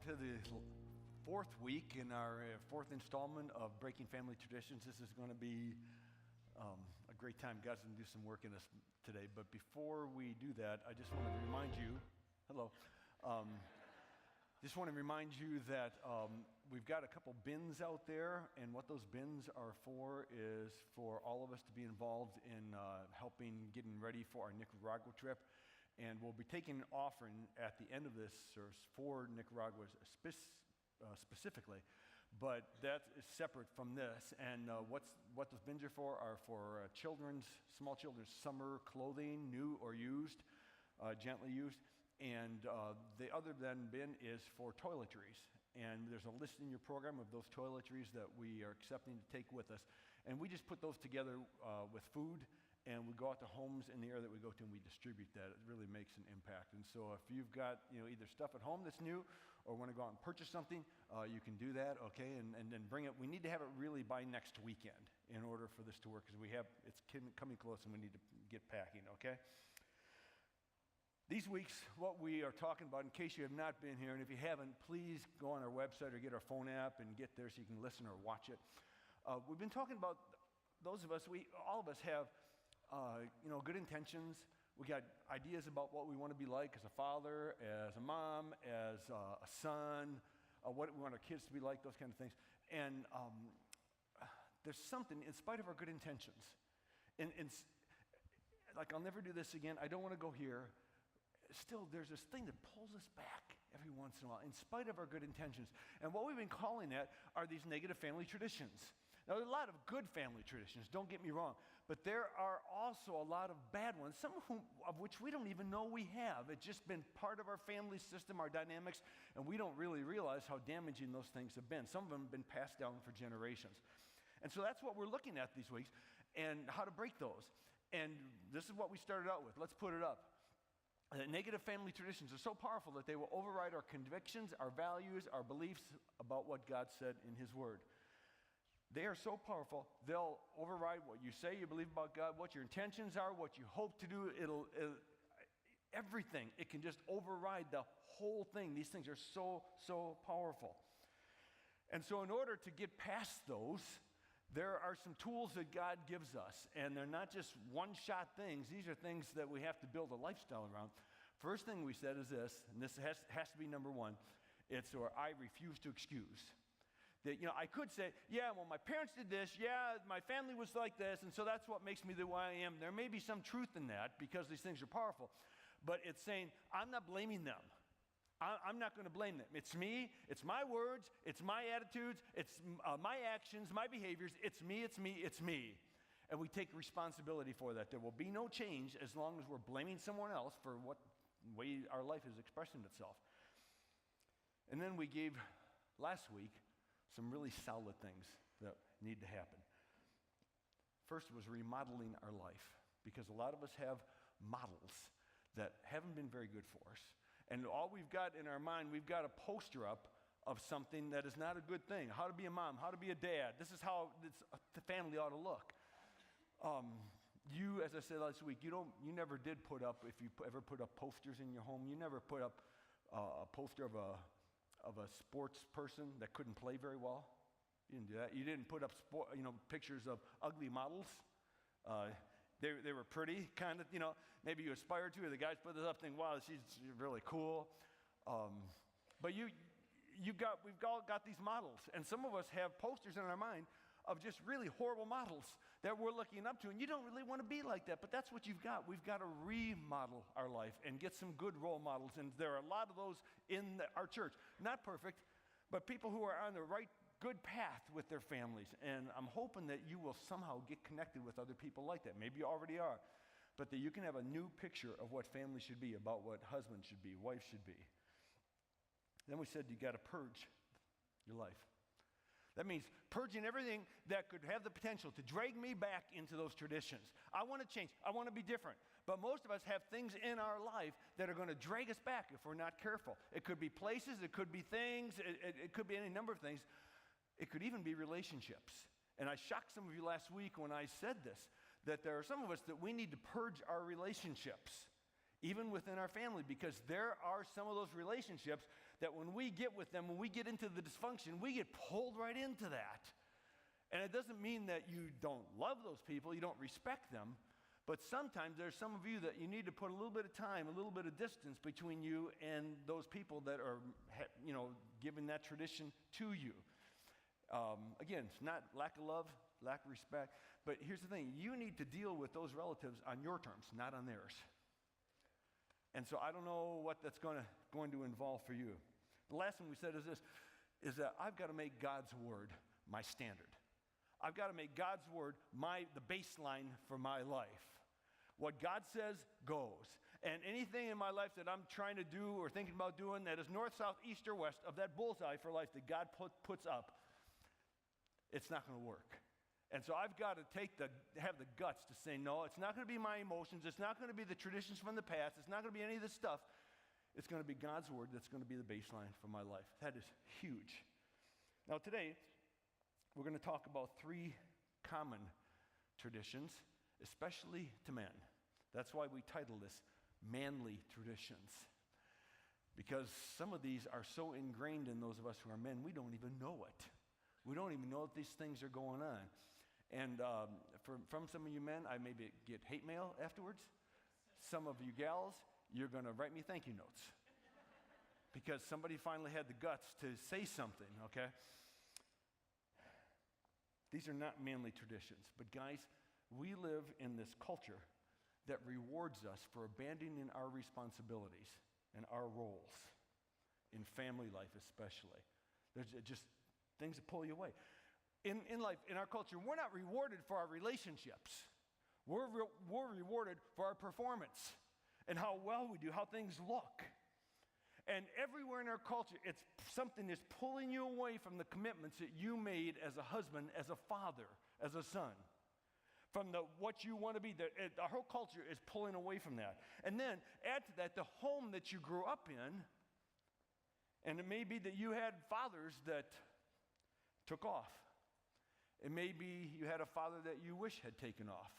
to the fourth week in our fourth installment of Breaking Family Traditions. This is going to be a great time. God's going to do some work in us today. But before we do that, I just want to remind you, just want to remind you that we've got a couple bins out there, and what those bins are for is for all of us to be involved in helping getting ready for our Nicaragua trip. And we'll be taking an offering at the end of this service for Nicaragua specifically, but that is separate from this. And what those bins are for small children's summer clothing, new or used, gently used. And the other bin is for toiletries. And there's a list in your program of those toiletries that we are accepting to take with us. And we just put those together with food, and we go out to homes in the area that we go to and we distribute that. It really makes an impact. And so if you've got either stuff at home that's new or want to go out and purchase something, you can do that, okay? And then bring it. We need to have it really by next weekend in order for this to work, because it's coming close and we need to get packing, okay? These weeks, what we are talking about, in case you have not been here, and if you haven't, please go on our website or get our phone app and get there so you can listen or watch it. We've been talking about all of us have good intentions. We got ideas about what we want to be like as a father, as a mom, as a son, what we want our kids to be like, those kind of things. And there's something, in spite of our good intentions, like I'll never do this again, I don't want to go here, still there's this thing that pulls us back every once in a while, in spite of our good intentions. And what we've been calling that are these negative family traditions. Now, there are a lot of good family traditions, don't get me wrong, but there are also a lot of bad ones, some of which we don't even know we have. It's just been part of our family system, our dynamics, and we don't really realize how damaging those things have been. Some of them have been passed down for generations. And so that's what we're looking at these weeks, and how to break those. And this is what we started out with. Let's put it up. Negative family traditions are so powerful that they will override our convictions, our values, our beliefs about what God said in His Word. They are so powerful, they'll override what you say you believe about God, what your intentions are, what you hope to do. Everything. It can just override the whole thing. These things are so powerful. And so in order to get past those, there are some tools that God gives us, and they're not just one-shot things. These are things that we have to build a lifestyle around. First thing we said is this, and this has to be number one. I refuse to excuse. That, I could say, yeah, well, my parents did this, yeah, my family was like this, and so that's what makes me the way I am. There may be some truth in that because these things are powerful, but it's saying, I'm not blaming them. I'm not going to blame them. It's me, it's my words, it's my attitudes, it's my actions, my behaviors, it's me. And we take responsibility for that. There will be no change as long as we're blaming someone else for what way our life is expressing itself. And then we gave, last week, some really solid things that need to happen. First was remodeling our life, because a lot of us have models that haven't been very good for us. And all we've got in our mind, we've got a poster up of something that is not a good thing. How to be a mom, how to be a dad. This is how the family ought to look. You, as I said last week, you never did put up, if you ever put up posters in your home, you never put up a poster of a sports person that couldn't play very well. You didn't do that. You didn't put up pictures of ugly models. They were pretty, kind of, maybe you aspired to, or the guys put this up thinking, wow, she's really cool. But we've all got these models, and some of us have posters in our mind of just really horrible models that we're looking up to, and you don't really want to be like that, but that's what you've got. We've got to remodel our life and get some good role models, and there are a lot of those in our church. Not perfect, but people who are on the right good path with their families, and I'm hoping that you will somehow get connected with other people like that. Maybe you already are, but that you can have a new picture of what family should be, about what husband should be, wife should be. Then we said you got to purge your life. That means purging everything that could have the potential to drag me back into those traditions. I want to change. I want to be different. But most of us have things in our life that are going to drag us back if we're not careful. It could be places. It could be things. It could be any number of things. It could even be relationships. And I shocked some of you last week when I said this, that there are some of us that we need to purge our relationships. even within our family, because there are some of those relationships that when we get with them, when we get into the dysfunction, we get pulled right into that. And it doesn't mean that you don't love those people, you don't respect them, but sometimes there's some of you that you need to put a little bit of time, a little bit of distance between you and those people that are, giving that tradition to you. Again, it's not lack of love, lack of respect, but here's the thing. You need to deal with those relatives on your terms, not on theirs. And so I don't know what that's going to involve for you. The last thing we said is this, is that I've got to make God's word my standard. I've got to make God's word the baseline for my life. What God says goes. And anything in my life that I'm trying to do or thinking about doing that is north, south, east, or west of that bullseye for life that God puts up, it's not going to work. And so I've got to have the guts to say, no, it's not going to be my emotions. It's not going to be the traditions from the past. It's not going to be any of this stuff. It's going to be God's word that's going to be the baseline for my life. That is huge. Now today, we're going to talk about 3 common traditions, especially to men. That's why we title this Manly Traditions. Because some of these are so ingrained in those of us who are men, we don't even know it. We don't even know that these things are going on. And from some of you men, I maybe get hate mail afterwards. Some of you gals, you're going to write me thank you notes. Because somebody finally had the guts to say something, okay? These are not manly traditions. But guys, we live in this culture that rewards us for abandoning our responsibilities and our roles, in family life especially. There's just things that pull you away. In life, in our culture, we're not rewarded for our relationships. We're rewarded for our performance and how well we do, how things look. And everywhere in our culture, it's something that's pulling you away from the commitments that you made as a husband, as a father, as a son. From what you want to be. Our whole culture is pulling away from that. And then add to that the home that you grew up in. And it may be that you had fathers that took off. It may be you had a father that you wish had taken off,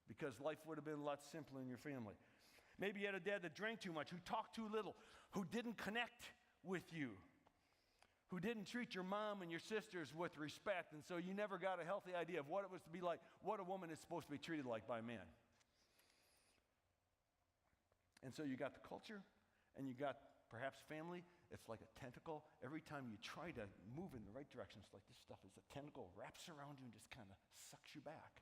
because life would have been a lot simpler in your family. Maybe you had a dad that drank too much, who talked too little, who didn't connect with you, who didn't treat your mom and your sisters with respect, and so you never got a healthy idea of what it was to be like, what a woman is supposed to be treated like by a man. And so you got the culture, and you got perhaps family. It's like a tentacle. Every time you try to move in the right direction, it's like this stuff is a tentacle, wraps around you and just kind of sucks you back.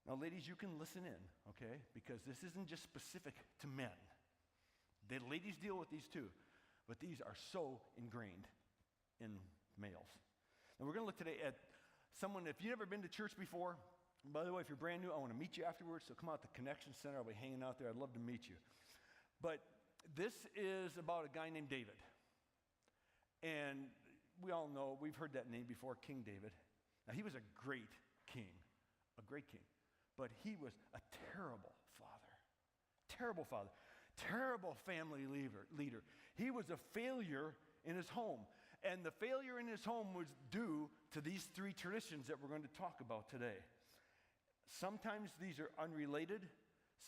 Now, ladies, you can listen in, okay? Because this isn't just specific to men. The ladies deal with these too, but these are so ingrained in males. And we're going to look today at someone, if you've never been to church before, by the way, if you're brand new, I want to meet you afterwards, so come out to the Connection Center. I'll be hanging out there. I'd love to meet you. But this is about a guy named David. And we all know, we've heard that name before, King David. Now, he was a great king. But he was a terrible father, terrible family leader. He was a failure in his home. And the failure in his home was due to these 3 traditions that we're going to talk about today. Sometimes these are unrelated.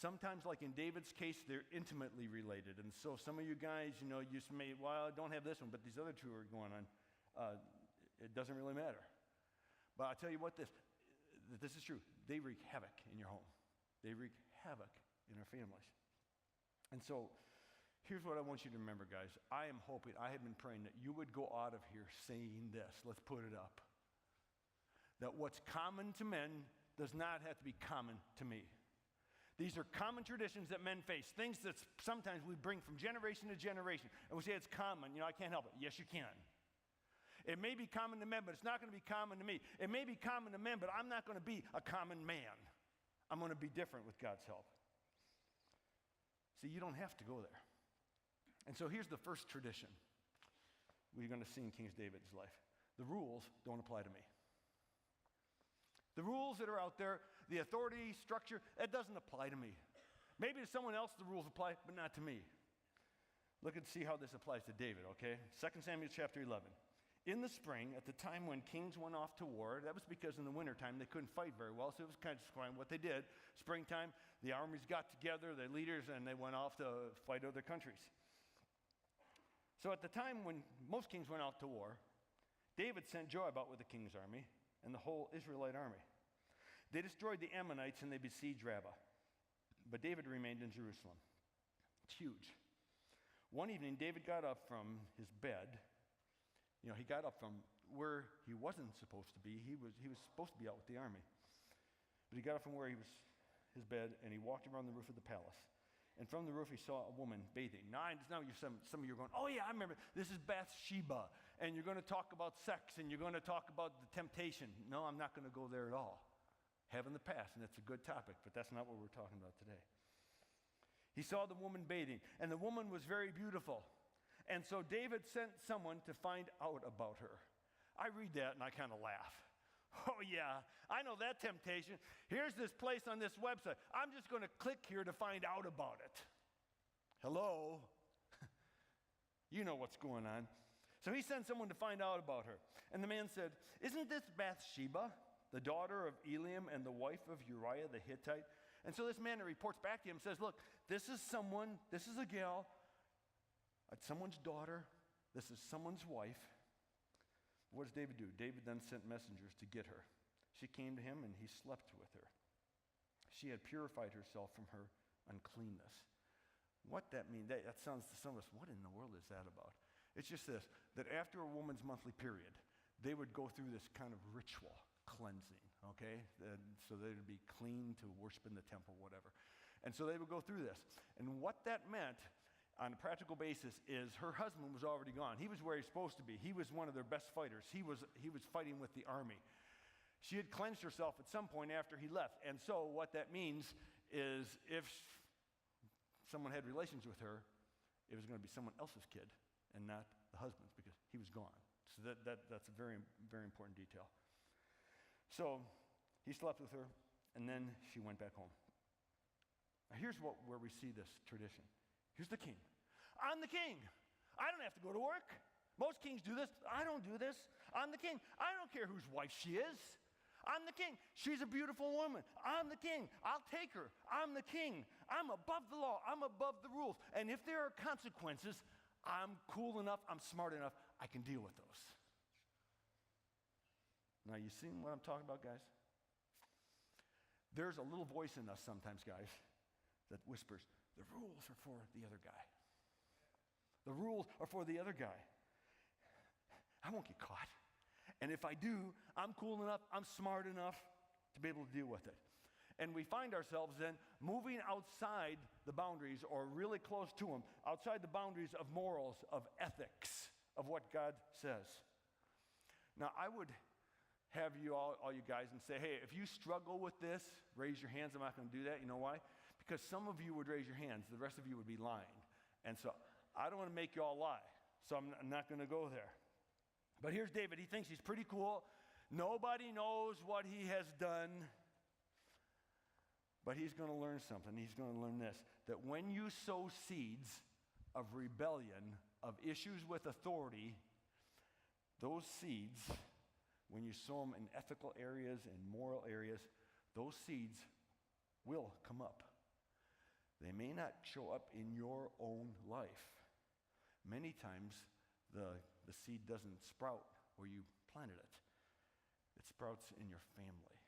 Sometimes, like in David's case, they're intimately related. And so some of you guys, you may, I don't have this one, but these other 2 are going on. It doesn't really matter. But I'll tell you what, this is true. They wreak havoc in your home. They wreak havoc in our families. And so here's what I want you to remember, guys. I have been praying that you would go out of here saying this. Let's put it up. That what's common to men does not have to be common to me. These are common traditions that men face, things that sometimes we bring from generation to generation. And we say it's common. I can't help it. Yes, you can. It may be common to men, but it's not going to be common to me. It may be common to men, but I'm not going to be a common man. I'm going to be different with God's help. See, you don't have to go there. And so here's the first tradition we're going to see in King David's life. The rules don't apply to me. The rules that are out there, the authority structure, that doesn't apply to me. Maybe to someone else the rules apply, but not to me. Look and see how this applies to David, okay? 2 Samuel chapter 11. In the spring, at the time when kings went off to war, that was because in the wintertime they couldn't fight very well, so it was kind of what they did. Springtime, the armies got together, their leaders, and they went off to fight other countries. So at the time when most kings went out to war, David sent Joab out with the king's army and the whole Israelite army. They destroyed the Ammonites and they besieged Rabbah. But David remained in Jerusalem. It's huge. One evening, David got up from his bed. He got up from where he wasn't supposed to be. He was supposed to be out with the army. But he got up from where his bed, and he walked around the roof of the palace. And from the roof, he saw a woman bathing. Now some of you are going, oh yeah, I remember. This is Bathsheba. And you're going to talk about sex, and you're going to talk about the temptation. No, I'm not going to go there at all. Have in the past, and it's a good topic, but that's not what we're talking about today. He saw the woman bathing, and the woman was very beautiful. And so David sent someone to find out about her. I read that, and I kind of laugh. Oh yeah, I know that temptation. Here's this place on this website. I'm just going to click here to find out about it. Hello? You know what's going on. So he sent someone to find out about her. And the man said, isn't this Bathsheba, the daughter of Eliam and the wife of Uriah the Hittite? And so this man reports back to him and says, look, this is a gal, someone's daughter, this is someone's wife. What does David do? David then sent messengers to get her. She came to him and he slept with her. She had purified herself from her uncleanness. What that means, that sounds to some of us, what in the world is that about? It's just this, that after a woman's monthly period, they would go through this kind of ritual cleansing, okay? So they would be clean to worship in the temple, whatever. And so they would go through this. And what that meant on a practical basis is her husband was already gone. He was where he's supposed to be. He was one of their best fighters. He was fighting with the army. She had cleansed herself at some point after he left. And so what that means is if someone had relations with her, it was going to be someone else's kid and not the husband's because he was gone. So that's a very, very important detail. So he slept with her, and then she went back home. Now here's where we see this tradition. Here's the king. I'm the king. I don't have to go to work. Most kings do this. I don't do this. I'm the king. I don't care whose wife she is. I'm the king. She's a beautiful woman. I'm the king. I'll take her. I'm the king. I'm above the law. I'm above the rules. And if there are consequences, I'm cool enough, I'm smart enough, I can deal with those. Now, you see what I'm talking about, guys? There's a little voice in us sometimes, guys, that whispers, the rules are for the other guy. The rules are for the other guy. I won't get caught. And if I do, I'm cool enough, I'm smart enough to be able to deal with it. And we find ourselves then moving outside the boundaries, or really close to them, outside the boundaries of morals, of ethics, of what God says. Now, I would have you all you guys, and say, hey, if you struggle with this, raise your hands. I'm not going to do that. You know why? Because some of you would raise your hands. The rest of you would be lying. And so I don't want to make you all lie. So I'm not going to go there. But here's David. He thinks he's pretty cool. Nobody knows what he has done. But he's going to learn something. He's going to learn this, that when you sow seeds of rebellion, of issues with authority, those seeds, when you sow them in ethical areas and moral areas, those seeds will come up. They may not show up in your own life. Many times, the seed doesn't sprout where you planted it. It sprouts in your family.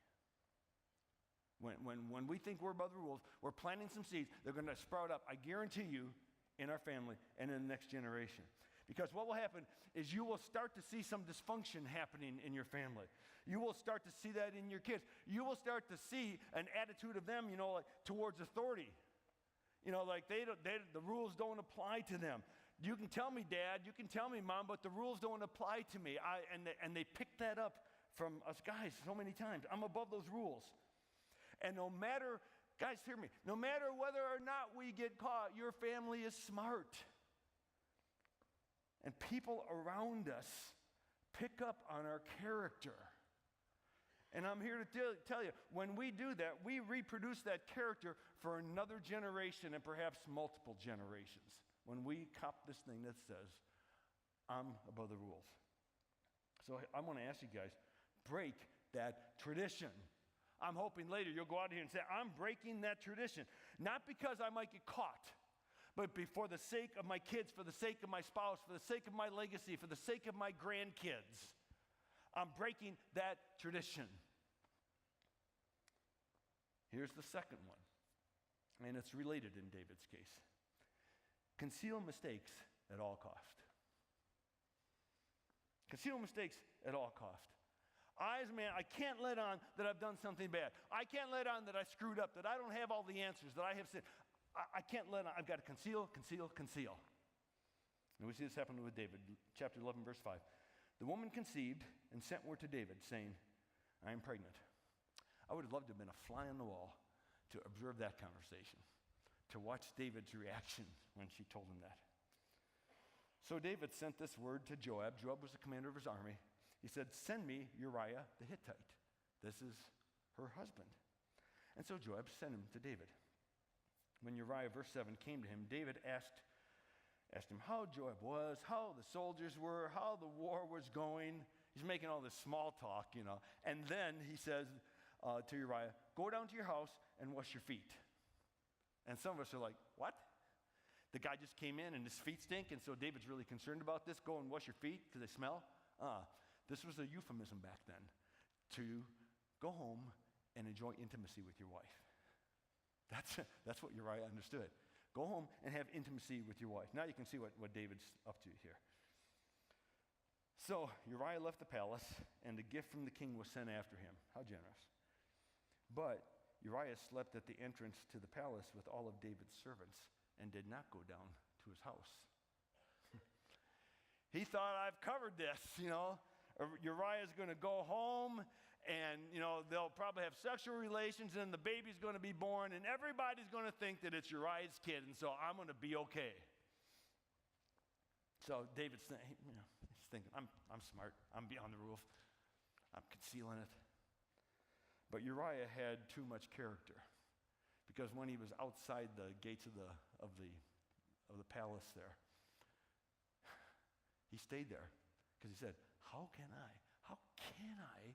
When we think we're above the rules, we're planting some seeds. They're going to sprout up, I guarantee you, in our family and in the next generation. Because what will happen is you will start to see some dysfunction happening in your family. You will start to see that in your kids. You will start to see an attitude of them, like towards authority. Like the rules don't apply to them. You can tell me, Dad, you can tell me, Mom, but the rules don't apply to me. And they pick that up from us guys so many times. I'm above those rules. And no matter, guys, hear me, no matter whether or not we get caught, your family is smart. And people around us pick up on our character. And I'm here to tell you, when we do that, we reproduce that character for another generation and perhaps multiple generations. When we cop this thing that says, I'm above the rules. So I want to ask you guys, break that tradition. I'm hoping later you'll go out here and say, I'm breaking that tradition. Not because I might get caught, But for the sake of my kids, for the sake of my spouse, for the sake of my legacy, for the sake of my grandkids, I'm breaking that tradition. Here's the second one, and it's related in David's case. Conceal mistakes at all cost. Conceal mistakes at all cost. I, as a man, I can't let on that I've done something bad. I can't let on that I screwed up, that I don't have all the answers, that I have sinned. I can't let on. I've got to conceal, conceal, conceal. And we see this happen with David, chapter 11, verse 5. The woman conceived and sent word to David, saying, I am pregnant. I would have loved to have been a fly on the wall to observe that conversation, to watch David's reaction when she told him that. So David sent this word to Joab. Joab was the commander of his army. He said, send me Uriah the Hittite. This is her husband. And so Joab sent him to David. When Uriah, verse 7, came to him, David asked him how Joab was, how the soldiers were, how the war was going. He's making all this small talk, And then he says to Uriah, go down to your house and wash your feet. And some of us are like, what? The guy just came in and his feet stink, and so David's really concerned about this. Go and wash your feet because they smell. This was a euphemism back then to go home and enjoy intimacy with your wife. That's what Uriah understood. Go home and have intimacy with your wife. Now you can see what David's up to here. So Uriah left the palace, and a gift from the king was sent after him. How generous. But Uriah slept at the entrance to the palace with all of David's servants and did not go down to his house. He thought, I've covered this, Uriah's going to go home and, they'll probably have sexual relations and the baby's going to be born and everybody's going to think that it's Uriah's kid, and so I'm going to be okay. So David's thinking, I'm smart. I'm beyond the roof. I'm concealing it. But Uriah had too much character, because when he was outside the gates of the palace there, he stayed there because he said, how can I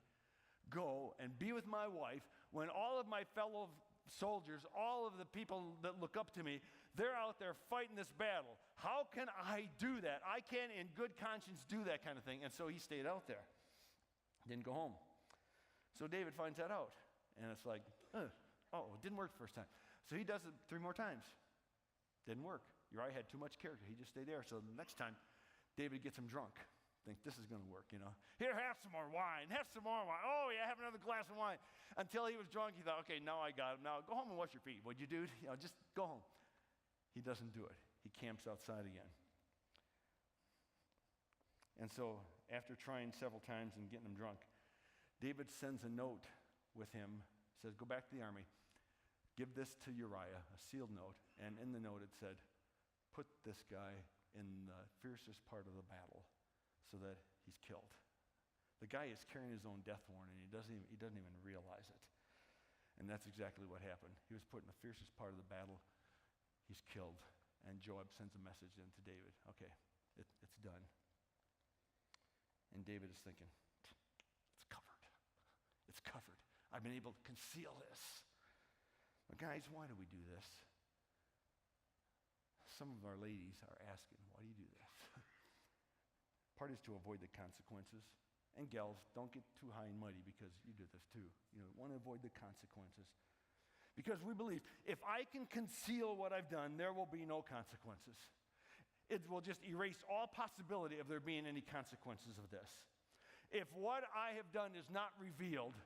go and be with my wife when all of my fellow soldiers, all of the people that look up to me, they're out there fighting this battle. How can I do that? I can't in good conscience do that kind of thing. And so he stayed out there, didn't go home. So David finds that out, and it's like, it didn't work the first time. So he does it 3 more times. Didn't work. Uriah had too much character. He just stayed there. So the next time, David gets him drunk. Think this is going to work, Here, have some more wine. Have some more wine. Oh, yeah, have another glass of wine. Until he was drunk, he thought, okay, now I got him. Now go home and wash your feet. Would you, dude? Just go home. He doesn't do it. He camps outside again. And so after trying several times and getting him drunk, David sends a note with him, says, go back to the army, give this to Uriah, a sealed note, and in the note it said, put this guy in the fiercest part of the battle so that he's killed. The guy is carrying his own death warrant, and he doesn't even realize it. And that's exactly what happened. He was put in the fiercest part of the battle. He's killed. And Joab sends a message in to David. Okay, it's done. And David is thinking, it's covered. It's covered. I've been able to conceal this. But guys, why do we do this? Some of our ladies are asking, why do you do this? Part is to avoid the consequences. And gals, don't get too high and mighty because you do this too. Want to avoid the consequences. Because we believe if I can conceal what I've done, there will be no consequences. It will just erase all possibility of there being any consequences of this. If what I have done is not revealed,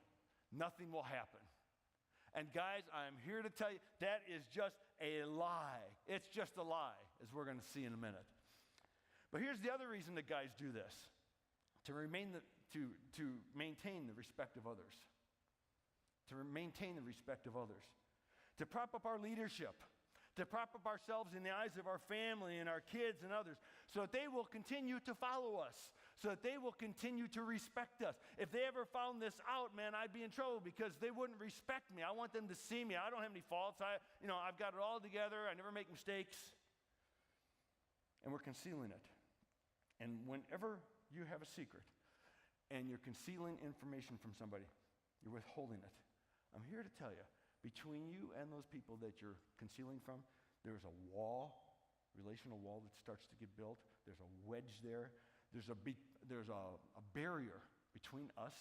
nothing will happen. And guys, I'm here to tell you that is just a lie. It's just a lie, as we're going to see in a minute. But here's the other reason that guys do this: to maintain the respect of others. To maintain the respect of others. To prop up our leadership. To prop up ourselves in the eyes of our family and our kids and others, so that they will continue to follow us, so that they will continue to respect us. If they ever found this out, man, I'd be in trouble because they wouldn't respect me. I want them to see me. I don't have any faults. I've got it all together. I never make mistakes. And we're concealing it. And whenever you have a secret and you're concealing information from somebody, you're withholding it. I'm here to tell you, between you and those people that you're concealing from, there's a wall relational wall that starts to get built. There's a wedge there. There's a barrier between us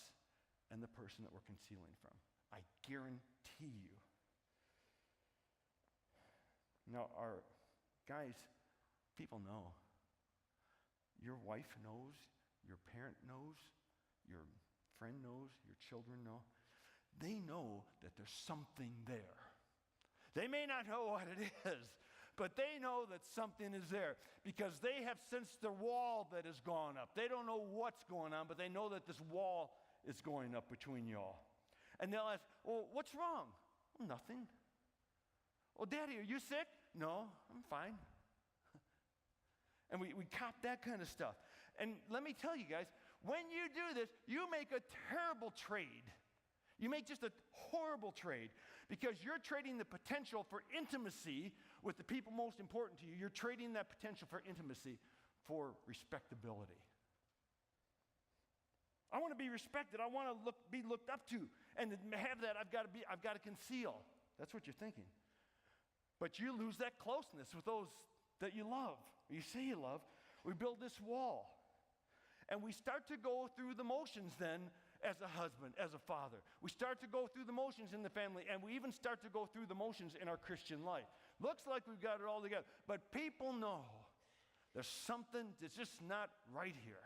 and the person that we're concealing from. I guarantee you. Now, guys, people know. Your wife knows, your parent knows, your friend knows, your children know. They know that there's something there. They may not know what it is, but they know that something is there because they have sensed the wall that has gone up. They don't know what's going on, but they know that this wall is going up between y'all. And they'll ask, well, what's wrong? Well, nothing. Well, Daddy, are you sick? No, I'm fine. And we cop that kind of stuff. And let me tell you guys, when you do this, you make a terrible trade. You make just a horrible trade because you're trading the potential for intimacy with the people most important to you. You're trading that potential for intimacy for respectability. I want to be respected. I want to be looked up to. And to have that, I've got to conceal. That's what you're thinking. But you lose that closeness with those that you love, or you say you love. We build this wall. And we start to go through the motions then as a husband, as a father. We start to go through the motions in the family, and we even start to go through the motions in our Christian life. Looks like we've got it all together, but people know there's something that's just not right here.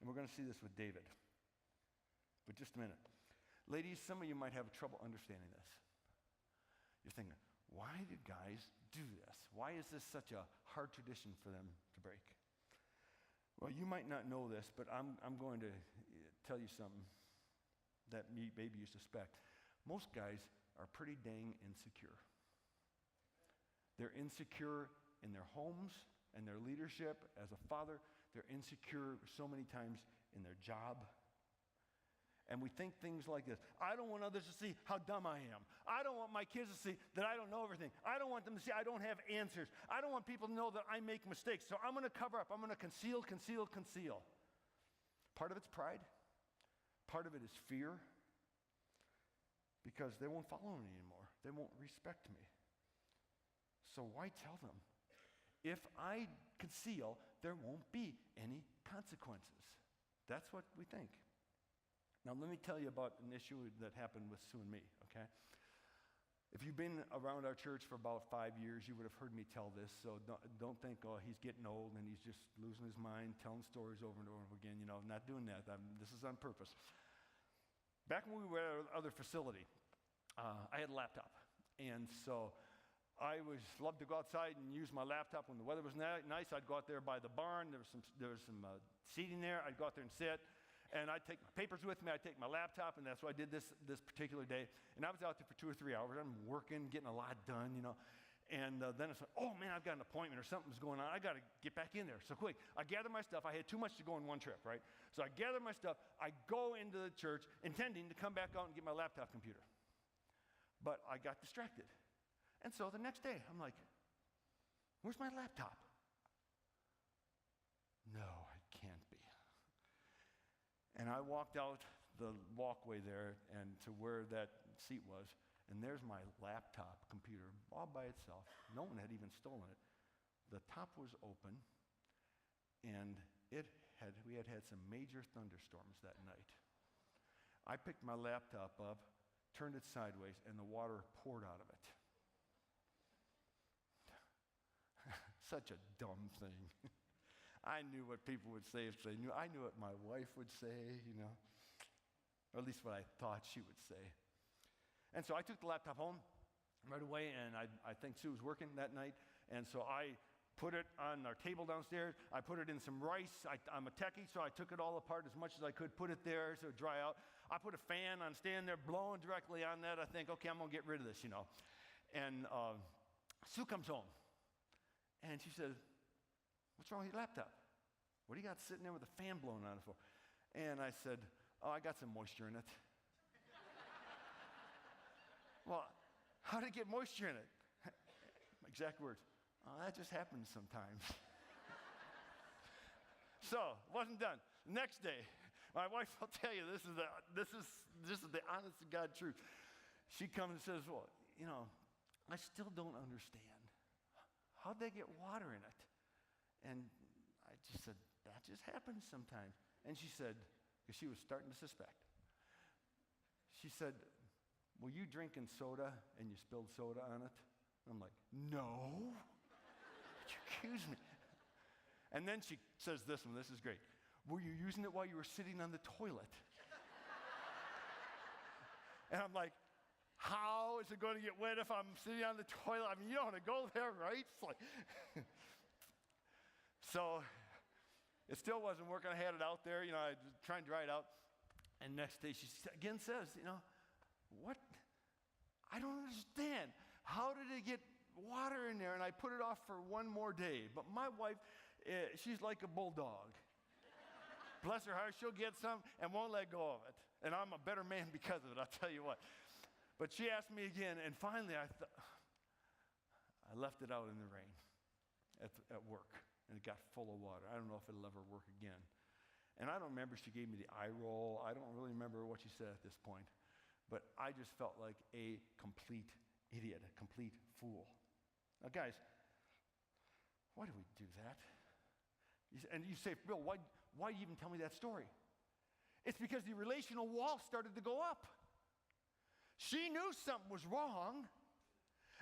And we're going to see this with David. But just a minute. Ladies, some of you might have trouble understanding this. You're thinking, why do guys do this? Why is this such a hard tradition for them to break? Well, you might not know this, but I'm going to tell you something that maybe you suspect. Most guys are pretty dang insecure. They're insecure in their homes and their leadership as a father. They're insecure so many times in their job. And we think things like this. I don't want others to see how dumb I am. I don't want my kids to see that I don't know everything. I don't want them to see I don't have answers. I don't want people to know that I make mistakes. So I'm going to cover up. I'm going to conceal. Part of it's pride. Part of it is fear. Because they won't follow me anymore. They won't respect me. So why tell them? If I conceal, there won't be any consequences. That's what we think. Now, let me tell you about an issue that happened with Sue and me, okay? If you've been around our church for about 5 years, you would have heard me tell this, so don't think, oh, he's getting old and he's just losing his mind, telling stories over and over again. You know, I'm not doing that. This is on purpose. Back when we were at our other facility, I had a laptop, and so I loved to go outside and use my laptop when the weather was nice. I'd go out there by the barn. There was some seating there. I'd go out there and sit. And I'd take my papers with me, I'd take my laptop, and that's what I did this particular day. And I was out there for 2 or 3 hours. I'm working, getting a lot done, you know. And then it's like, oh, man, I've got an appointment or something's going on. I got to get back in there. So quick, I gather my stuff. I had too much to go in one trip, right? So I gather my stuff. I go into the church intending to come back out and get my laptop computer. But I got distracted. And so the next day, I'm like, where's my laptop? No, it can't be. And I walked out the walkway there and to where that seat was, and there's my laptop computer all by itself. No one had even stolen it. The top was open, and we had some major thunderstorms that night. I picked my laptop up, turned it sideways, and the water poured out of it. Such a dumb thing. I knew what people would say if they knew. I knew what my wife would say, you know, or at least what I thought she would say. And so I took the laptop home right away, and I think Sue was working that night, and so I put it on our table downstairs. I put it in some rice. I'm a techie, so I took it all apart as much as I could, put it there so it would dry out. I put a fan on, stand there, blowing directly on that. I think, okay, I'm going to get rid of this, you know. And Sue comes home, and she says, what's wrong with your laptop? What do you got sitting there with a fan blowing on it for? And I said, oh, I got some moisture in it. Well, how did it get moisture in it? Exact words. Oh, that just happens sometimes. So, wasn't done. Next day, my wife will tell you this is the honest to God truth. She comes and says, well, you know, I still don't understand. How'd they get water in it? And I just said, that just happens sometimes. And she said, because she was starting to suspect, she said, were you drinking soda and you spilled soda on it? And I'm like, no. You accuse me. And then she says this one, this is great. Were you using it while you were sitting on the toilet? And I'm like, how is it going to get wet if I'm sitting on the toilet? I mean, you don't want to go there, right? It's like so it still wasn't working. I had it out there, I was trying to dry it out. And next day she again says, what? I don't understand. How did it get water in there? And I put it off for one more day. But my wife, she's like a bulldog. Bless her heart, she'll get some and won't let go of it. And I'm a better man because of it, I'll tell you what. But she asked me again, and finally I left it out in the rain at work, and it got full of water. I don't know if it'll ever work again. And I don't remember if she gave me the eye roll. I don't really remember what she said at this point. But I just felt like a complete idiot, a complete fool. Now, guys, why do we do that? And you say, Bill, why do you even tell me that story? It's because the relational wall started to go up. She knew something was wrong,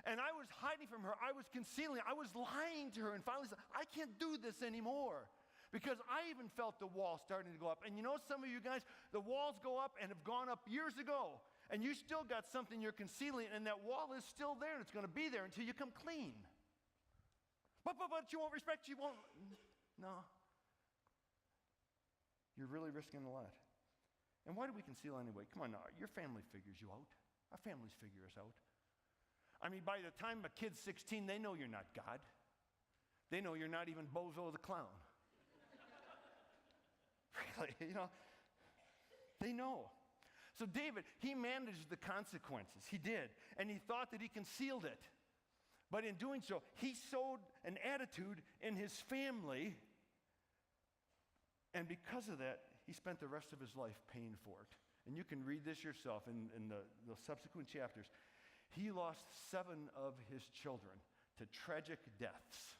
and I was hiding from her. I was concealing. I was lying to her, and finally said, I can't do this anymore. Because I even felt the wall starting to go up. And some of you guys, the walls go up and have gone up years ago. And you still got something you're concealing, and that wall is still there, and it's going to be there until you come clean. But you won't respect, you won't. No. You're really risking a lot. And why do we conceal anyway? Come on now, your family figures you out. Our families figure us out. I mean, by the time a kid's 16, they know you're not God. They know you're not even Bozo the Clown. Really, they know. So David, he managed the consequences. He did. And he thought that he concealed it. But in doing so, he sowed an attitude in his family. And because of that, he spent the rest of his life paying for it. And you can read this yourself in the subsequent chapters. He lost 7 of his children to tragic deaths.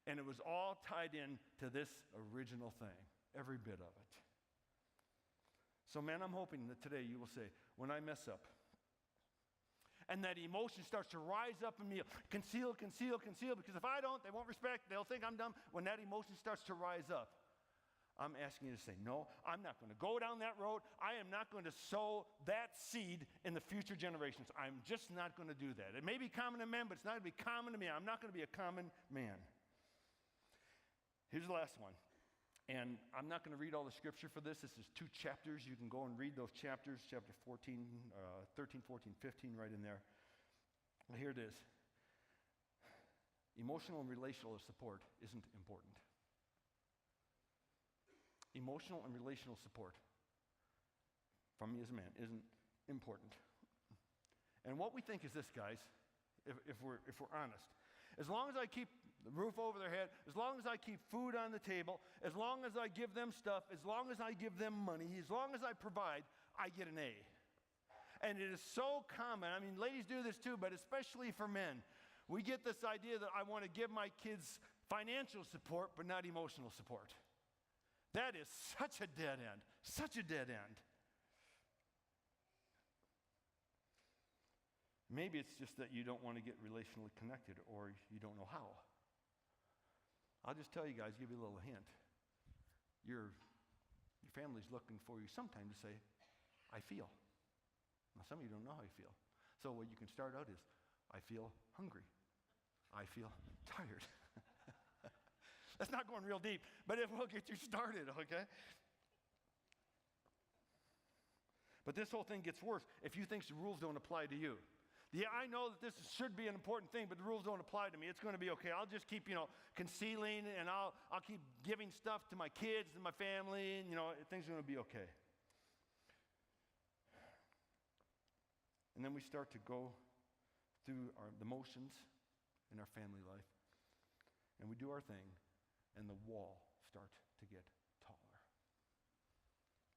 And it was all tied in to this original thing, every bit of it. So, man, I'm hoping that today you will say, when I mess up, and that emotion starts to rise up in me, conceal, because if I don't, they won't respect, they'll think I'm dumb. When that emotion starts to rise up, I'm asking you to say, no, I'm not going to go down that road. I am not going to sow that seed in the future generations. I'm just not going to do that. It may be common to men, but it's not going to be common to me. I'm not going to be a common man. Here's the last one. And I'm not going to read all the scripture for this. This is 2 chapters. You can go and read those chapters, chapter 13, 14, 15, right in there. Well, here it is. Emotional and relational support isn't important. Emotional and relational support from me as a man isn't important. And what we think is this, guys, if we're honest. As long as I keep the roof over their head, as long as I keep food on the table, as long as I give them stuff, as long as I give them money, as long as I provide, I get an A. And it is so common. I mean, ladies do this too, but especially for men. We get this idea that I want to give my kids financial support, but not emotional support. That is such a dead end, such a dead end. Maybe it's just that you don't want to get relationally connected, or you don't know how. I'll just tell you guys, give you a little hint. Your family's looking for you sometime to say, I feel. Now, some of you don't know how you feel. So what you can start out is, I feel hungry. I feel tired. That's not going real deep, but it will get you started, okay? But this whole thing gets worse if you think the rules don't apply to you. Yeah, I know that this should be an important thing, but the rules don't apply to me. It's going to be okay. I'll just keep, concealing, and I'll keep giving stuff to my kids and my family, and, things are going to be okay. And then we start to go through the motions in our family life, and we do our thing, and the wall starts to get taller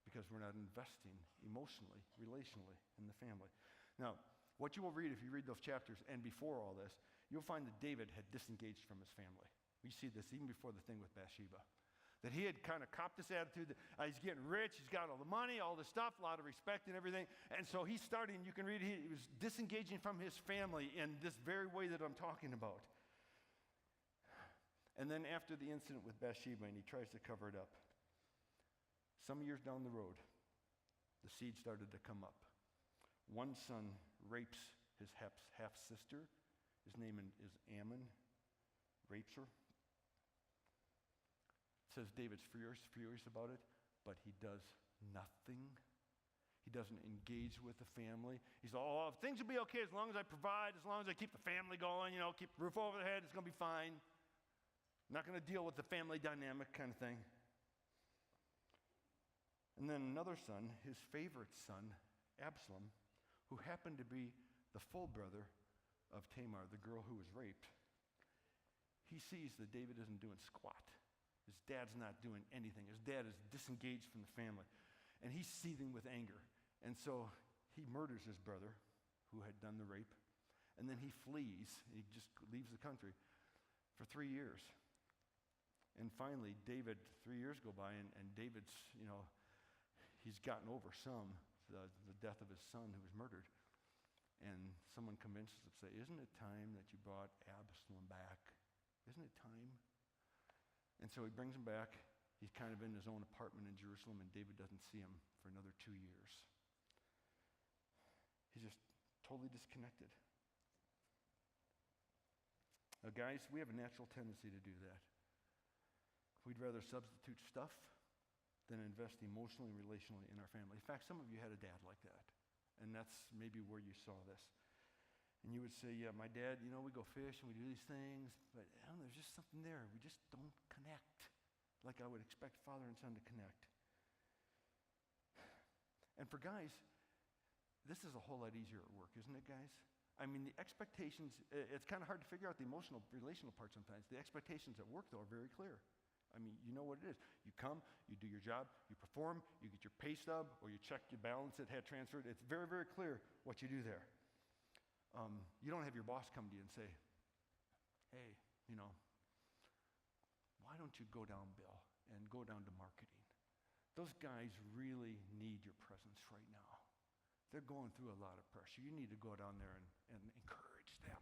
because we're not investing emotionally, relationally in the family. Now, What you will read if you read those chapters and before all this, you'll find that David had disengaged from his family. We see this even before the thing with Bathsheba. That he had kind of copped this attitude that he's getting rich, he's got all the money, all this stuff, a lot of respect and everything. And so he's starting, you can read, he was disengaging from his family in this very way that I'm talking about. And then after the incident with Bathsheba, and he tries to cover it up, some years down the road, the seed started to come up. One son rapes his half-sister. His name is Ammon. Rapes her. Says David's furious about it, but he does nothing. He doesn't engage with the family. He's all, things will be okay as long as I provide, as long as I keep the family going, keep the roof over their head, it's going to be fine. I'm not going to deal with the family dynamic kind of thing. And then another son, his favorite son, Absalom, who happened to be the full brother of Tamar, the girl who was raped, he sees that David isn't doing squat. His dad's not doing anything. His dad is disengaged from the family. And he's seething with anger. And so he murders his brother who had done the rape. And then he flees. He just leaves the country for 3 years. And finally, 3 years go by, and David's, he's gotten over the death of his son who was murdered. And someone convinces him to say, isn't it time that you brought Absalom back? Isn't it time? And so he brings him back. He's kind of in his own apartment in Jerusalem, and David doesn't see him for another 2 years. He's just totally disconnected. Now, guys, we have a natural tendency to do that. We'd rather substitute stuff than invest emotionally and relationally in our family. In fact, some of you had a dad like that, and that's maybe where you saw this. And you would say, yeah, my dad, we go fish and we do these things, but there's just something there. We just don't connect like I would expect father and son to connect. And for guys, this is a whole lot easier at work, isn't it, guys? I mean, the expectations, it's kind of hard to figure out the emotional, relational part sometimes. The expectations at work, though, are very clear. I mean, you know what it is. You come, you do your job, you perform, you get your pay stub, or you check your balance that had transferred. It's very, very clear what you do there. You don't have your boss come to you and say, hey, why don't you go down, Bill, and go down to marketing? Those guys really need your presence right now. They're going through a lot of pressure. You need to go down there and encourage them.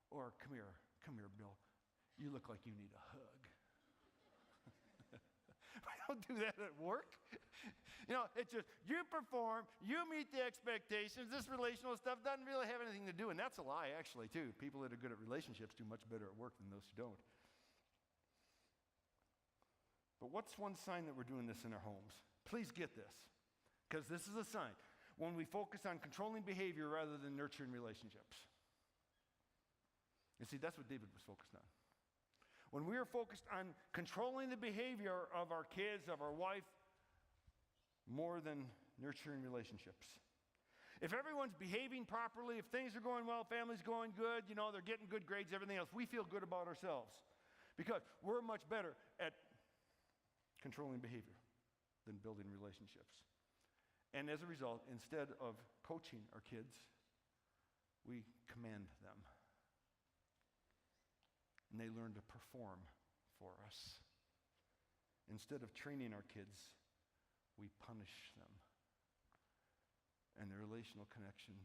Or come here, Bill. You look like you need a hug. I don't do that at work. It's just you perform, you meet the expectations. This relational stuff doesn't really have anything to do, and that's a lie, actually, too. People that are good at relationships do much better at work than those who don't. But what's one sign that we're doing this in our homes? Please get this, because this is a sign. When we focus on controlling behavior rather than nurturing relationships. You see, that's what David was focused on. When we are focused on controlling the behavior of our kids, of our wife, more than nurturing relationships. If everyone's behaving properly, if things are going well, family's going good, they're getting good grades, everything else, we feel good about ourselves because we're much better at controlling behavior than building relationships. And as a result, instead of coaching our kids, we command them. And they learn to perform for us. Instead of training our kids, we punish them. And the relational connection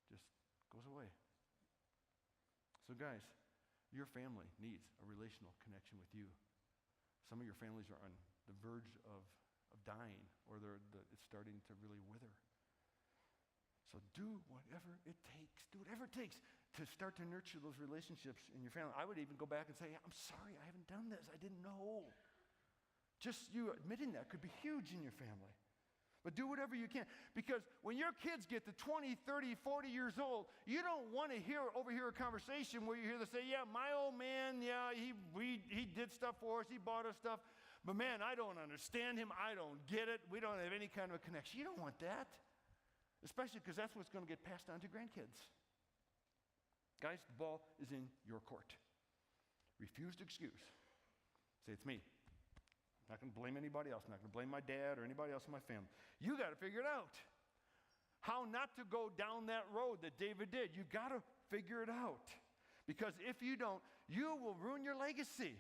just goes away. So guys, your family needs a relational connection with you. Some of your families are on the verge of dying, or it's starting to really wither. So do whatever it takes. Do whatever it takes to start to nurture those relationships in your family. I would even go back and say, I'm sorry, I haven't done this. I didn't know. Just you admitting that could be huge in your family. But do whatever you can. Because when your kids get to 20, 30, 40 years old, you don't want to overhear a conversation where you hear them say, yeah, my old man, yeah, he did stuff for us, he bought us stuff. But man, I don't understand him. I don't get it. We don't have any kind of a connection. You don't want that. Especially because that's what's going to get passed on to grandkids. Guys, the ball is in your court. Refuse to excuse. Say, it's me. I'm not going to blame anybody else. I'm not going to blame my dad or anybody else in my family. You got to figure it out. how not to go down that road that David did. You got to figure it out. Because if you don't, you will ruin your legacy.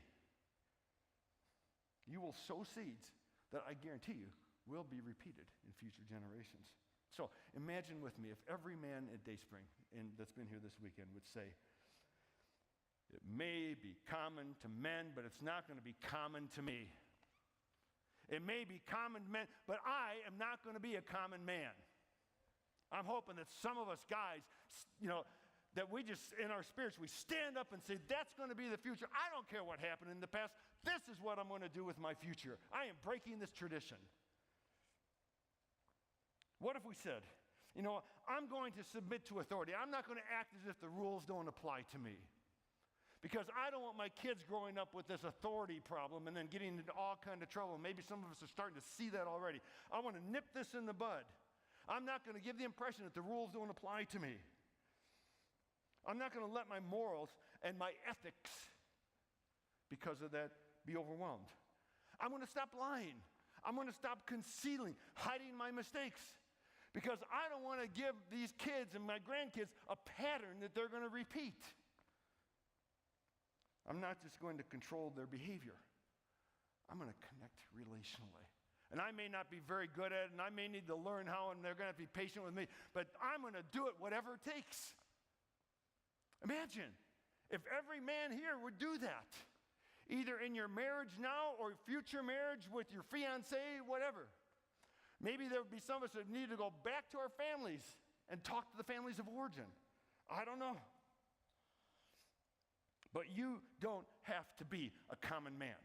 You will sow seeds that I guarantee you will be repeated in future generations. So imagine with me if every man at Dayspring that's been here this weekend would say, it may be common to men, but it's not going to be common to me. It may be common to men, but I am not going to be a common man. I'm hoping that some of us guys, that we just, in our spirits, we stand up and say, that's going to be the future. I don't care what happened in the past. This is what I'm going to do with my future. I am breaking this tradition. What if we said, I'm going to submit to authority. I'm not going to act as if the rules don't apply to me. Because I don't want my kids growing up with this authority problem and then getting into all kind of trouble. Maybe some of us are starting to see that already. I want to nip this in the bud. I'm not going to give the impression that the rules don't apply to me. I'm not going to let my morals and my ethics, because of that, be overwhelmed. I'm going to stop lying. I'm going to stop concealing, hiding my mistakes. Because I don't want to give these kids and my grandkids a pattern that they're going to repeat. I'm not just going to control their behavior. I'm going to connect relationally. And I may not be very good at it, and I may need to learn how, and they're going to have to be patient with me, but I'm going to do it whatever it takes. Imagine if every man here would do that, either in your marriage now or future marriage with your fiancé, whatever. Maybe there would be some of us that need to go back to our families and talk to the families of origin. I don't know. But you don't have to be a common man.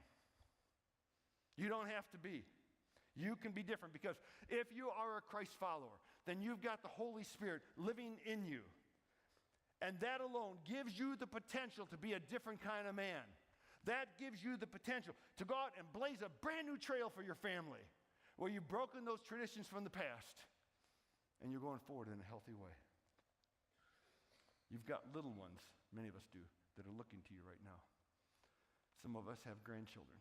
You don't have to be. You can be different, because if you are a Christ follower, then you've got the Holy Spirit living in you. And that alone gives you the potential to be a different kind of man. That gives you the potential to go out and blaze a brand new trail for your family, where you've broken those traditions from the past and you're going forward in a healthy way. You've got little ones, many of us do, that are looking to you right now. Some of us have grandchildren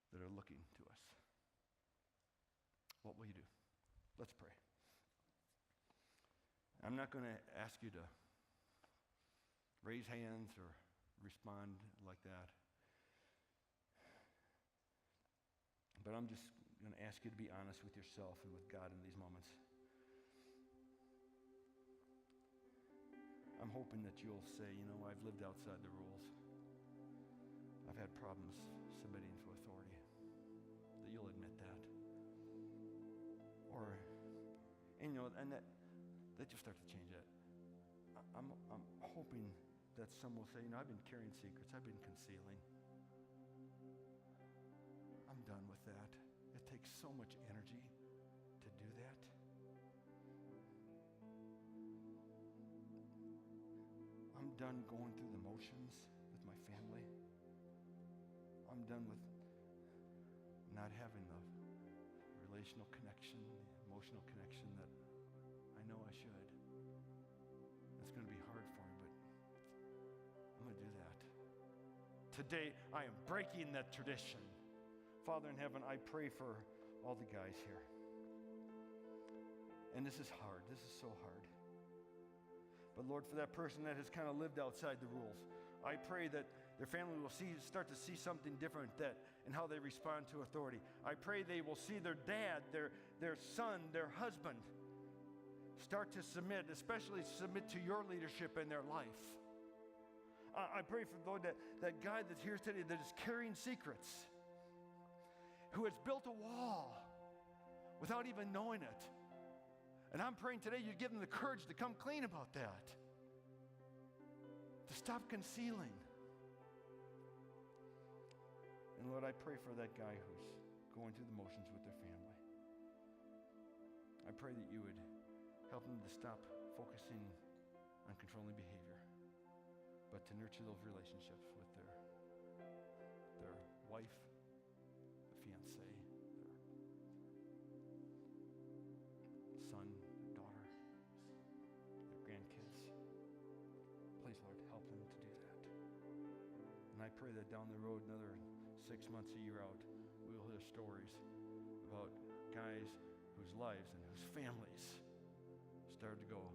that are looking to us. What will you do? Let's pray. I'm not going to ask you to raise hands or respond like that. But I'm just going to ask you to be honest with yourself and with God in these moments. I'm hoping that you'll say, I've lived outside the rules. I've had problems submitting to authority. That you'll admit that. And that you'll start to change that. I'm hoping that some will say, I've been carrying secrets. I've been concealing. I'm done with that. It takes so much energy to do that. I'm done going through the motions with my family. I'm done with not having the relational connection, the emotional connection that I know I should. It's going to be hard for me, but I'm going to do that. Today, I am breaking that tradition. Father in heaven, I pray for all the guys here. And this is hard. This is so hard. But Lord, for that person that has kind of lived outside the rules, I pray that their family will start to see something different in how they respond to authority. I pray they will see their dad, their son, their husband start to submit, especially submit to your leadership in their life. I pray for Lord, that guy that's here today that is carrying secrets, who has built a wall without even knowing it. And I'm praying today you'd give them the courage to come clean about that, to stop concealing. And Lord, I pray for that guy who's going through the motions with their family. I pray that you would help them to stop focusing on controlling behavior, but to nurture those relationships with their wife, the fiancé, their son, their daughter, their grandkids. Please, Lord, help them to do that. And I pray that down the road, another 6 months, a year out, we'll hear stories about guys whose lives and whose families they're to go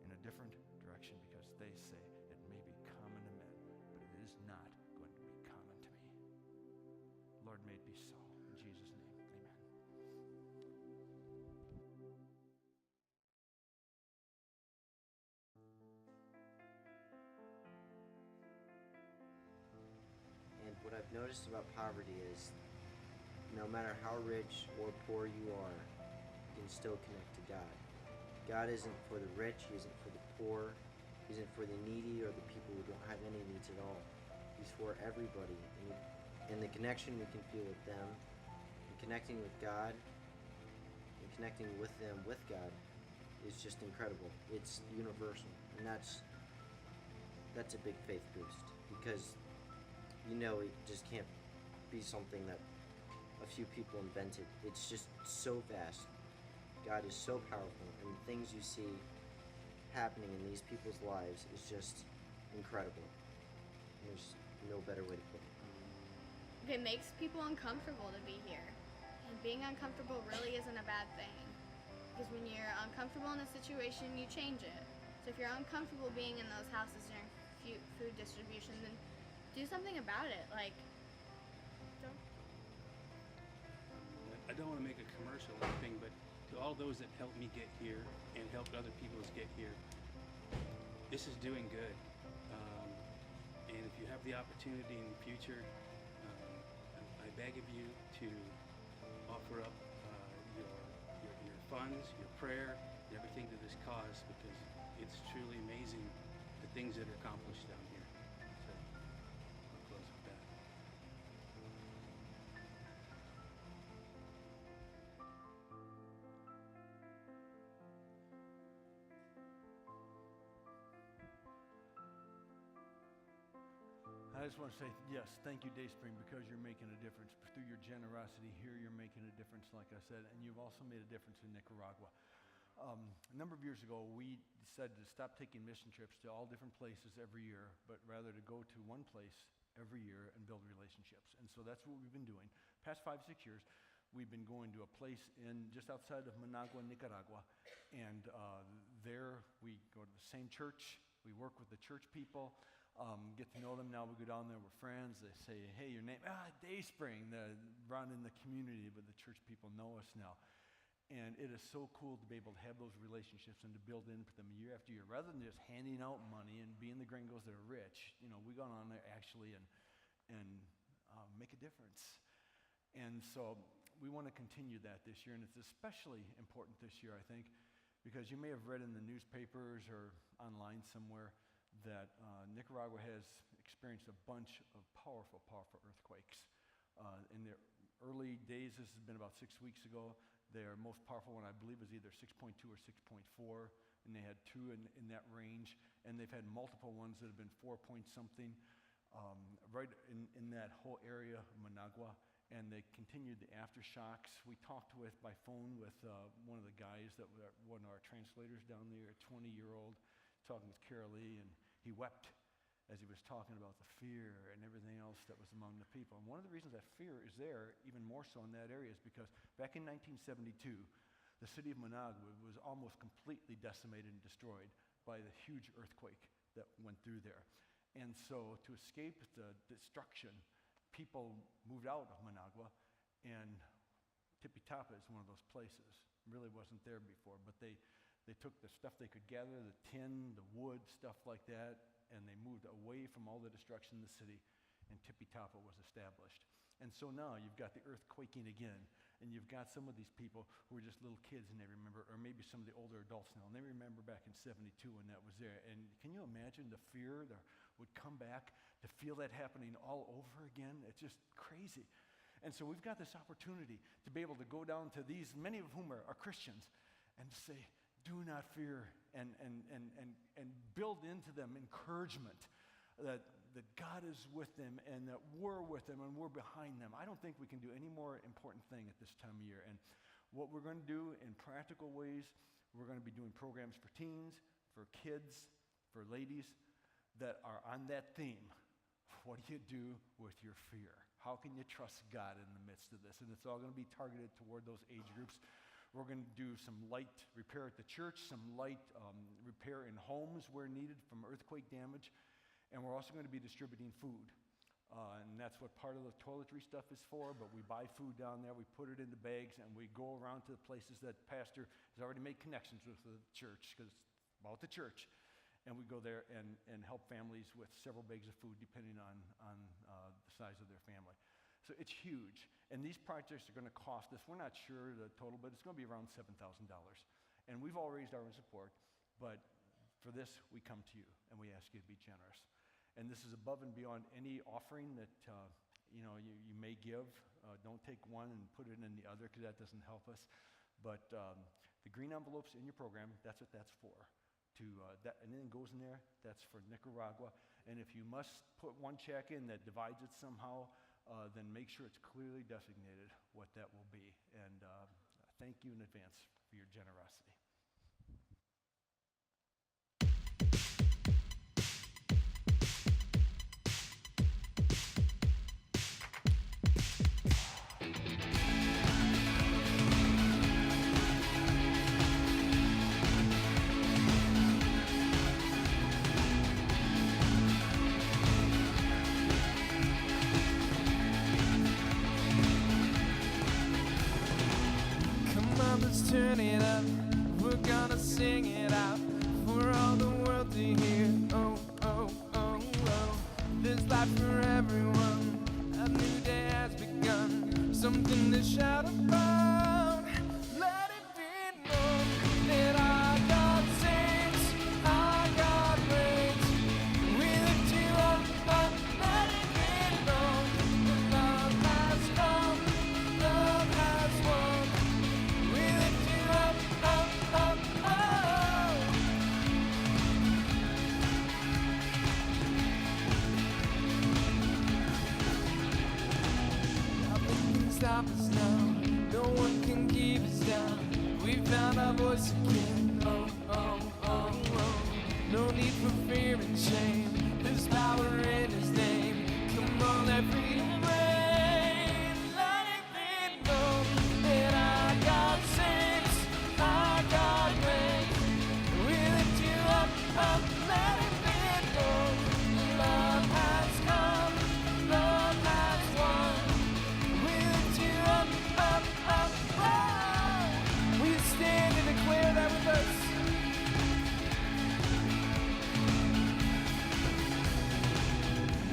in a different direction because they say it may be common to men, but it is not going to be common to me. Lord, may it be so. In Jesus' name, amen. And what I've noticed about poverty is no matter how rich or poor you are, you can still connect to God. God isn't for the rich, He isn't for the poor, He isn't for the needy or the people who don't have any needs at all. He's for everybody. And the connection we can feel with them, and connecting with God, and connecting with them with God is just incredible. It's universal. And that's a big faith boost, because it just can't be something that a few people invented. It's just so vast. God is so powerful, and the things you see happening in these people's lives is just incredible. There's no better way to put it. It makes people uncomfortable to be here. And being uncomfortable really isn't a bad thing. Because when you're uncomfortable in a situation, you change it. So if you're uncomfortable being in those houses during food distribution, then do something about it. I don't want to make a commercial or anything, but to all those that helped me get here and helped other people get here, this is doing good. And if you have the opportunity in the future, I beg of you to offer up your funds, your prayer, and everything to this cause, because it's truly amazing the things that are accomplished down here. So I'll close with that. I just want to say, yes, thank you, Dayspring, because you're making a difference. Through your generosity here, you're making a difference, like I said, and you've also made a difference in Nicaragua. A number of years ago, we decided to stop taking mission trips to all different places every year, but rather to go to one place every year and build relationships. And so that's what we've been doing. Past 5-6 years, we've been going to a place just outside of Managua, Nicaragua, and there we go to the same church. We work with the church people. Get to know them. Now we go down there, we're friends. They say, hey, your name? Dayspring, around in the community, but the church people know us now. And it is so cool to be able to have those relationships and to build into them year after year, rather than just handing out money and being the gringos that are rich. We gone on there actually and make a difference. And so we want to continue that this year, and it's especially important this year, I think, because you may have read in the newspapers or online somewhere that Nicaragua has experienced a bunch of powerful, powerful earthquakes. In the early days, this has been about 6 weeks ago, their most powerful one, I believe, was either 6.2 or 6.4, and they had two in that range, and they've had multiple ones that have been 4 point something right in that whole area of Managua, and they continued the aftershocks. We talked by phone with one of the guys one of our translators down there, a 20-year-old, talking with Carol Lee, and he wept as he was talking about the fear and everything else that was among the people. And one of the reasons that fear is there, even more so in that area, is because back in 1972, the city of Managua was almost completely decimated and destroyed by the huge earthquake that went through there. And so to escape the destruction, people moved out of Managua, and Tipitapa is one of those places. Really wasn't there before, but they took the stuff they could gather, the tin, the wood, stuff like that, and they moved away from all the destruction in the city, and Tipitapa was established. And so now you've got the earth quaking again, and you've got some of these people who are just little kids and they remember, or maybe some of the older adults now, and they remember back in 72 when that was there. And can you imagine the fear that would come back to feel that happening all over again? It's just crazy. And so we've got this opportunity to be able to go down to these, many of whom are Christians, and say, do not fear, and build into them encouragement that God is with them and that we're with them and we're behind them. I don't think we can do any more important thing at this time of year. And what we're going to do in practical ways, we're going to be doing programs for teens, for kids, for ladies that are on that theme. What do you do with your fear? How can you trust God in the midst of this? And it's all going to be targeted toward those age groups We're going to do some light repair at the church, some light repair in homes where needed from earthquake damage, and we're also going to be distributing food. And that's what part of the toiletry stuff is for, but we buy food down there, we put it into bags, and we go around to the places that Pastor has already made connections with the church, because it's about the church. And we go there and help families with several bags of food depending on the size of their family. So it's huge. And these projects are going to cost us, we're not sure the total, but it's going to be around $7,000. And we've all raised our own support, but for this, we come to you and we ask you to be generous. And this is above and beyond any offering that you may give. Don't take one and put it in the other, because that doesn't help us. But the green envelopes in your program, that's what that's for. Anything goes in there, that's for Nicaragua. And if you must put one check in that divides it somehow, then make sure it's clearly designated what that will be. And thank you in advance for your generosity. Let's turn it up, we're gonna sing it out for all the world to hear. Oh, oh, oh, oh. There's life for everyone, a new day has begun, something to shout about. Let it be known that our God saves, our God reigns. We lift you up, up, let it be known that love has come, love has won. We lift you up, up, up, oh. Nothing can stop us now, no one can keep us down. We found our voice again, oh, oh, oh, oh. No need for fear and shame, there's power in His name. Come on, let freedom reign. Let it be known that our God saves, our God reigns. We lift you up, up, let it be known. Love has come, love has won. We lift you up, up, up, oh. We stand and declare that with us.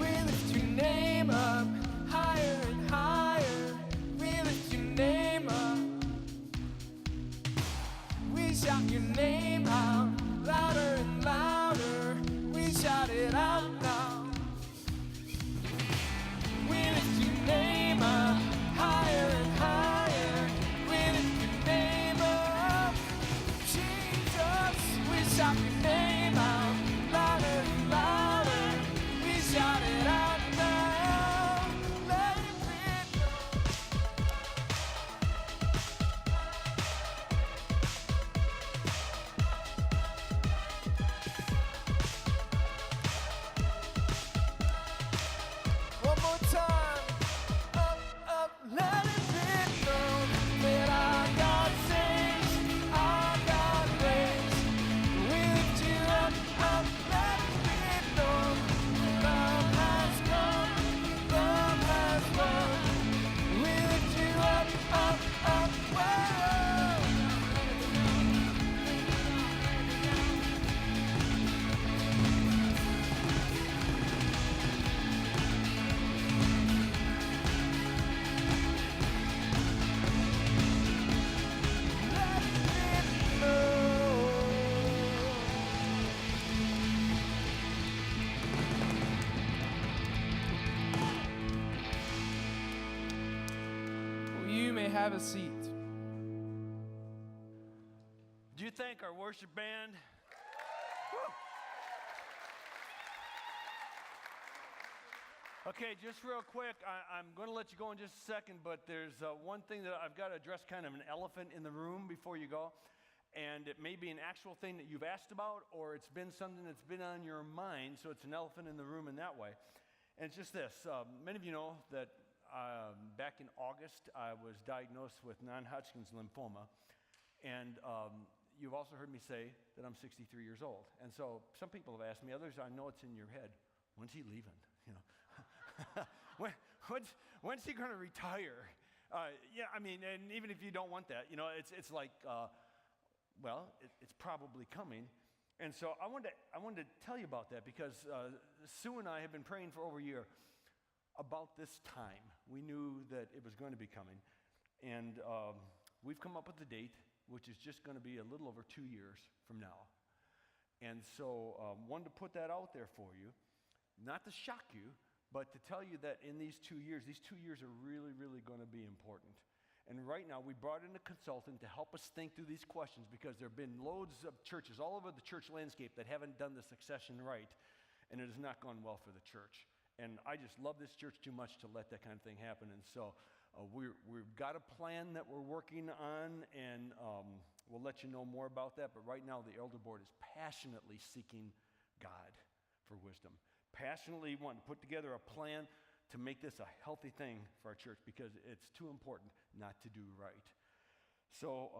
We lift your name up, higher and higher. We lift your name up. We shout your name out, louder and louder. We shout it out now. We lift your name up, higher and higher. We lift your name up, Jesus. We shout your name out, louder and louder. We shout it out now. Let it be known. One more time. Up, up, let it be known that our God saves, our God reigns. We lift you up, up, let it be known. Love has come, love has won. We lift you up, up, up, whoa. Let it be known. Well, you may have a seat. Do you thank our worship band? Woo. Okay, just real quick, I'm going to let you go in just a second, but there's one thing that I've got to address, kind of an elephant in the room before you go. And it may be an actual thing that you've asked about, or it's been something that's been on your mind, so it's an elephant in the room in that way. And it's just this. Many of you know that back in August, I was diagnosed with non-Hodgkin's lymphoma. And you've also heard me say that I'm 63 years old. And so some people have asked me, others, I know it's in your head, when's he leaving? You know, when's he going to retire? Yeah, I mean, and even if you don't want that, you know, it's like, well, it's probably coming. And so I wanted to tell you about that because Sue and I have been praying for over a year about this time. We knew that it was going to be coming. And we've come up with the date, which is just going to be a little over 2 years from now. And so wanted to put that out there for you, not to shock you, but to tell you that in these 2 years are really, really going to be important. And right now, we brought in a consultant to help us think through these questions because there have been loads of churches all over the church landscape that haven't done the succession right, and it has not gone well for the church. And I just love this church too much to let that kind of thing happen. And so we've got a plan that we're working on, and we'll let you know more about that. But right now, the elder board is passionately seeking God for wisdom, passionately wanting to put together a plan to make this a healthy thing for our church because it's too important not to do right. So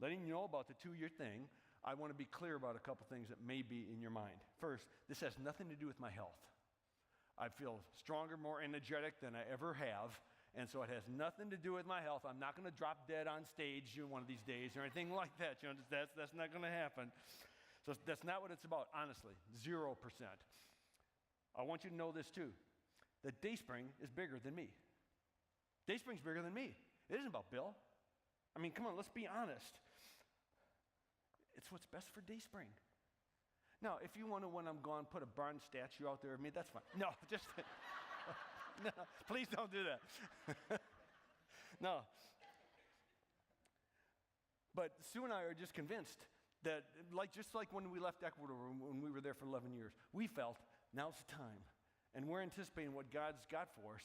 letting you know about the 2-year thing, I want to be clear about a couple things that may be in your mind. First, this has nothing to do with my health. I feel stronger, more energetic than I ever have, and so it has nothing to do with my health. I'm not going to drop dead on stage one of these days or anything like that. You know, that's not going to happen. So that's not what it's about, honestly, 0%. I want you to know this too, that Dayspring is bigger than me. Dayspring's bigger than me. It isn't about Bill. I mean, come on, let's be honest. It's what's best for Dayspring. Now, if you want to, when I'm gone, put a bronze statue out there of me, that's fine. No, just, no, please don't do that. No. But Sue and I are just convinced that, just like when we left Ecuador, when we were there for 11 years, we felt now's the time. And we're anticipating what God's got for us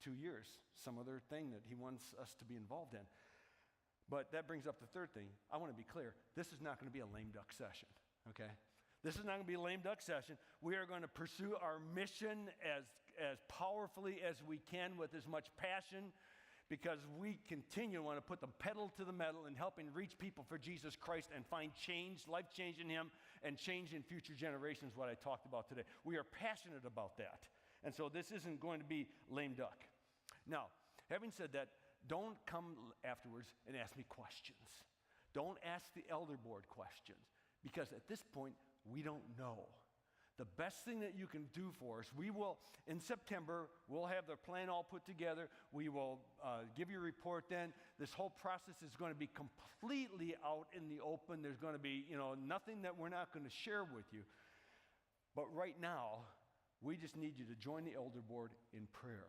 2 years, some other thing that he wants us to be involved in. But that brings up the third thing. I want to be clear. This is not going to be a lame duck session, okay? This is not going to be a lame duck session. We are going to pursue our mission as powerfully as we can with as much passion because we continue to want to put the pedal to the metal in helping reach people for Jesus Christ and find change, life change in him, and change in future generations, what I talked about today. We are passionate about that. And so this isn't going to be lame duck. Now, having said that, don't come afterwards and ask me questions. Don't ask the elder board questions because at this point, we don't know. The best thing that you can do for us, we will, in September, we'll have the plan all put together. We will give you a report then. This whole process is going to be completely out in the open. There's going to be, nothing that we're not going to share with you. But right now, we just need you to join the elder board in prayer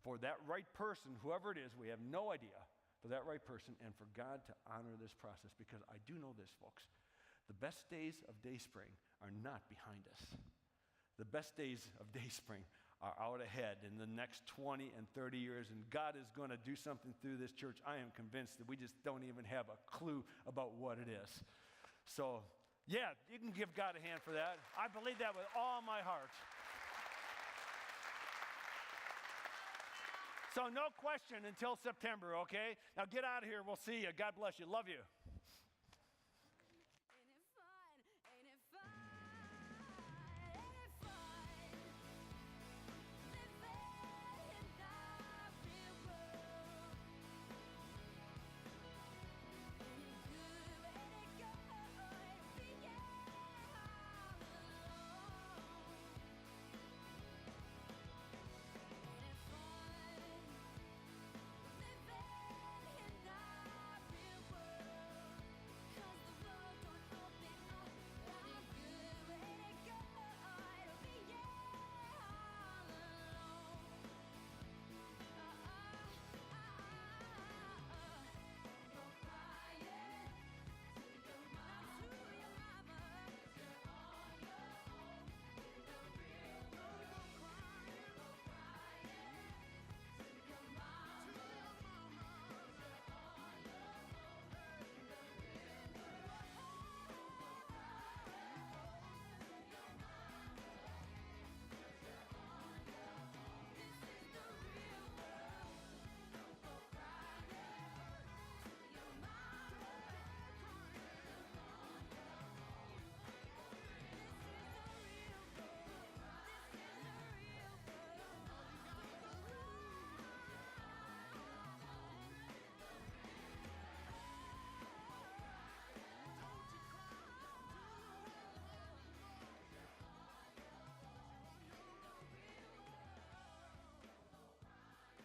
for that right person, whoever it is. We have no idea, for that right person and for God to honor this process because I do know this, folks. The best days of Dayspring are not behind us. The best days of Dayspring are out ahead in the next 20 and 30 years, and God is going to do something through this church. I am convinced that we just don't even have a clue about what it is. So, yeah, you can give God a hand for that. I believe that with all my heart. So no question until September, okay? Now get out of here. We'll see you. God bless you. Love you.